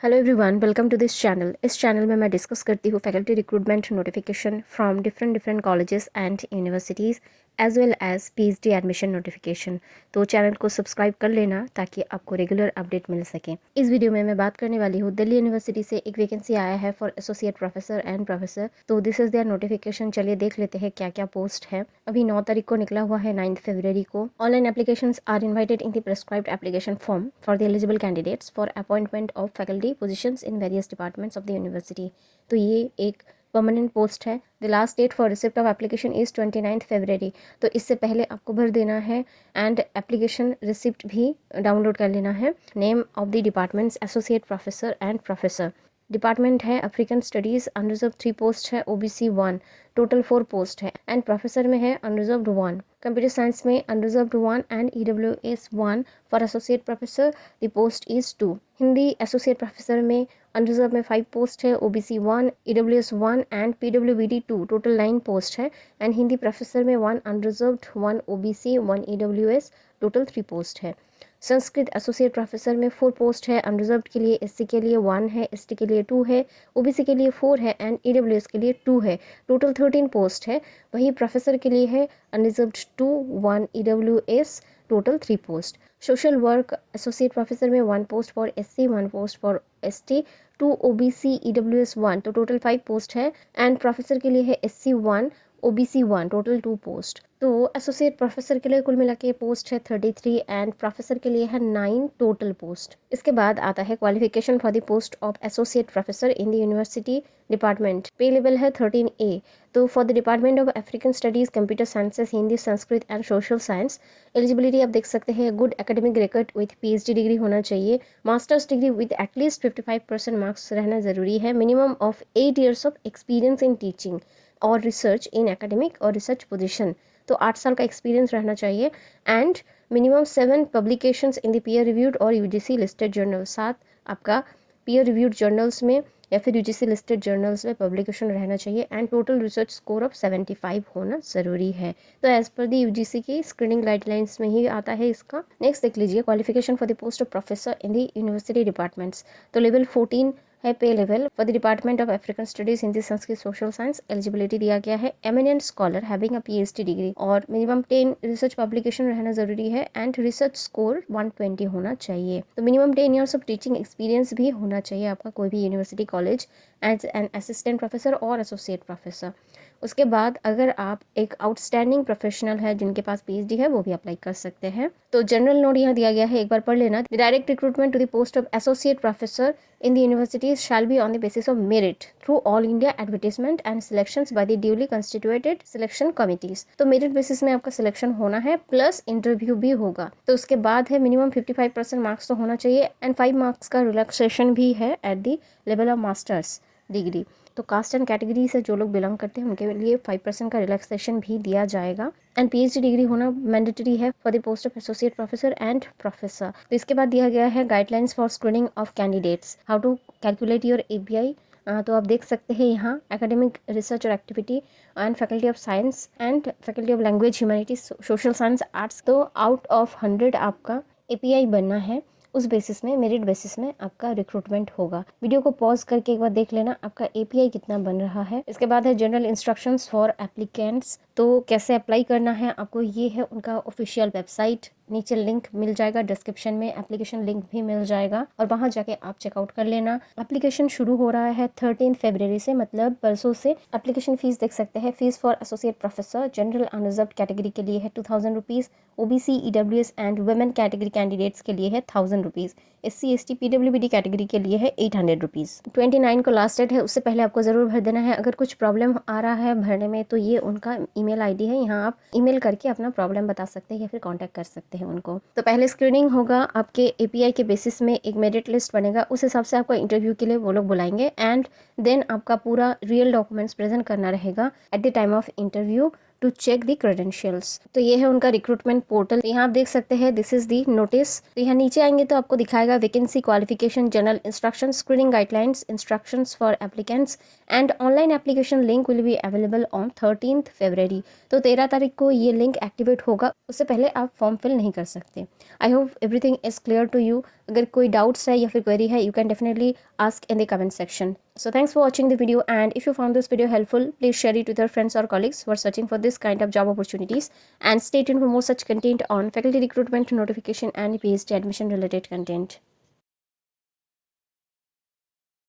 Hello everyone, welcome to this channel. इस channel में मैं डिस्कस करती हूँ faculty recruitment notification from different colleges and universities as well as PhD admission notification. तो channel को subscribe कर लेना ताकि आपको रेगुलर अपडेट मिल सके। इस वीडियो में मैं बात करने वाली हूँ दिल्ली यूनिवर्सिटी से एक वैकेंसी आया है for associate professor and professor. तो दिस इज देयर नोटिफिकेशन। चलिए देख लेते हैं क्या क्या पोस्ट है। अभी 9 तारीख को निकला हुआ है, 9 फरवरी को। Online applications are invited in the prescribed application form for the eligible candidates for appointment of faculty positions in various departments of the university. तो ये एक परमानेंट पोस्ट है। The last date for receipt of application is 29 February. तो इससे पहले आपको भर देना है एंड एप्लीकेशन रिसिप्ट भी डाउनलोड कर लेना है। Name of the departments associate professor and professor. Department है अफ्रीकन स्टडीज़, अनरिजर्व 3 पोस्ट है, ओबीसी 1, टोटल 4 पोस्ट है। एंड प्रोफेसर में है अनरिजर्व्ड 1, कंप्यूटर साइंस में unreserved 1 and EWS 1 for associate professor the post is 2। Hindi associate professor में unreserved में 5 post है, OBC 1, EWS 1 and PWBD 2, total 9 post है। And Hindi professor में 1 unreserved, 1 OBC, 1 EWS, total 3 post है। Sanskrit associate professor में 4 post है, unreserved के लिए एससी के लिए 1 है, एसटी के लिए 2 है, ओबीसी के लिए 4 है एंड ईडब्ल्यूएस के लिए 2 है, टोटल 13 पोस्ट है। वही प्रोफेसर के लिए है unreserved 2, 1 EWS, total 3 post. Social work associate professor में 1 post for SC, 1 post for ST, 2 OBC, EWS 1, तो टोटल 5 पोस्ट है। एंड प्रोफेसर के लिए है एससी 1, ओबीसी 1, टोटल 2 पोस्ट। तो एसोसिएट प्रोफेसर के लिए कुल मिला के पोस्ट है 33 एंड प्रोफेसर के लिए है 9 टोटल पोस्ट। इसके बाद आता है qualification for the post of associate professor in the university department. पे लेवल है 13A। तो for the department of African studies, computer sciences, Hindi, Sanskrit and social science, eligibility आप देख सकते हैं good academic record with PhD degree होना चाहिए, masters degree with at least 55% marks रहना जरूरी है, minimum of 8 years of experience in teaching और रिसर्च इन एकेडमिक और रिसर्च पोजीशन। तो 8 साल का एक्सपीरियंस रहना चाहिए। And minimum 7 publications in the peer reviewed और यूजीसी लिस्टेड जर्नल। 7 आपका पीयर रिव्यूड जर्नल्स में या फिर यूजीसी लिस्टेड जर्नल्स में पब्लिकेशन रहना चाहिए। And total research score of 75 होना ज़रूरी है। तो एज पर दी यूजीसी की स्क्रीनिंग गाइडलाइंस में ही आता है इसका। नेक्स्ट देख लीजिए qualification for the post of professor in the university departments. तो लेवल 14 है पे level for the department of African studies, Hindi, Sanskrit, social science. Eligibility दिया गया है eminent scholar having a PhD degree और मिनिमम 10 रिसर्च पब्लिकेशन रहना जरूरी है एंड रिसर्च स्कोर 120 होना चाहिए। तो minimum 10 years of teaching experience भी होना चाहिए आपका कोई भी university college as an assistant professor और एसोसिएट प्रोफेसर। उसके बाद अगर आप एक आउटस्टैंडिंग प्रोफेशनल है जिनके पास पीएचडी है वो भी अप्लाई कर सकते हैं। तो जनरल नोट यहाँ दिया गया है, एक बार पढ़ लेना। The direct recruitment to the post of associate professor in the universities shall be on the basis of merit through all India advertisement and selections by the duly constituted selection committees। तो merit basis में आपका selection होना है plus interview भी होगा। तो उसके बाद है मिनिमम 55% मार्क्स तो होना चाहिए एंड 5 मार्क्स का रिलैक्सेशन भी है at the level of masters degree. तो कास्ट एंड कैटेगरी से जो लोग बिलोंग करते हैं उनके लिए 5% का रिलैक्सेशन भी दिया जाएगा। एंड पीएचडी डिग्री होना मैंडेटरी है for the post of associate professor and professor. तो इसके बाद दिया गया है guidelines for screening of candidates, how to calculate your API. तो आप देख सकते हैं यहाँ एकेडमिक रिसर्च और activity and faculty of science and faculty of language, humanities, social science, arts. तो आउट ऑफ 100 आपका एपीआई बनना है, उस बेसिस में मेरिट बेसिस में आपका रिक्रूटमेंट होगा। वीडियो को पॉज करके एक बार देख लेना आपका एपीआई कितना बन रहा है। इसके बाद है जनरल इंस्ट्रक्शंस फॉर एप्लीकेंट्स। तो कैसे अप्लाई करना है आपको, ये है उनका ऑफिशियल वेबसाइट। नीचे लिंक मिल जाएगा डिस्क्रिप्शन में, एप्लीकेशन लिंक भी मिल जाएगा और वहां जाके आप चेकआउट कर लेना। एप्लीकेशन शुरू हो रहा है 13 फरवरी से, मतलब परसों से। एप्लीकेशन फीस देख सकते हैं। Fees for associate professor general unreserved category के लिए है 2000 rupees, OBC, EWS and women category candidates के लिए है 1000 rupees, SC, ST, PWBD category के लिए है 800 रुपीज़। 29 को लास्ट डेट है, उससे पहले आपको ज़रूर भर देना है। अगर कुछ प्रॉब्लम आ रहा है भरने में तो ये उनका ईमेल आईडी है, यहाँ आप ईमेल करके अपना प्रॉब्लम बता सकते हैं या फिर कांटेक्ट कर सकते हैं उनको। तो पहले स्क्रीनिंग होगा, आपके एपीआई के बेसिस में एक मेरिट लिस्ट बनेगा, उस हिसाब से आपको इंटरव्यू के लिए वो लोग बुलाएंगे एंड देन आपका पूरा रियल डॉक्यूमेंट्स प्रेजेंट करना रहेगा at the time of interview to check the credentials. तो ये है उनका रिक्रूटमेंट पोर्टल। तो यहाँ आप देख सकते हैं दिस इज दी नोटिस। तो यहाँ नीचे आएंगे तो आपको दिखाएगा vacancy, qualification, general instruction, screening guidelines, instructions for applicants and online application link will be available on 13th February। तो 13 तारीख को ये लिंक एक्टिवेट होगा, उससे पहले आप फॉर्म फिल नहीं कर सकते। I hope everything is clear to you. अगर कोई डाउट्स है या फिर क्वेरी है, you can definitely ask in the comment section. So thanks for watching the video, and if you found this video helpful, please share it with your friends or colleagues who are searching for this kind of job opportunities, and stay tuned for more such content on faculty recruitment notification and PhD admission related content.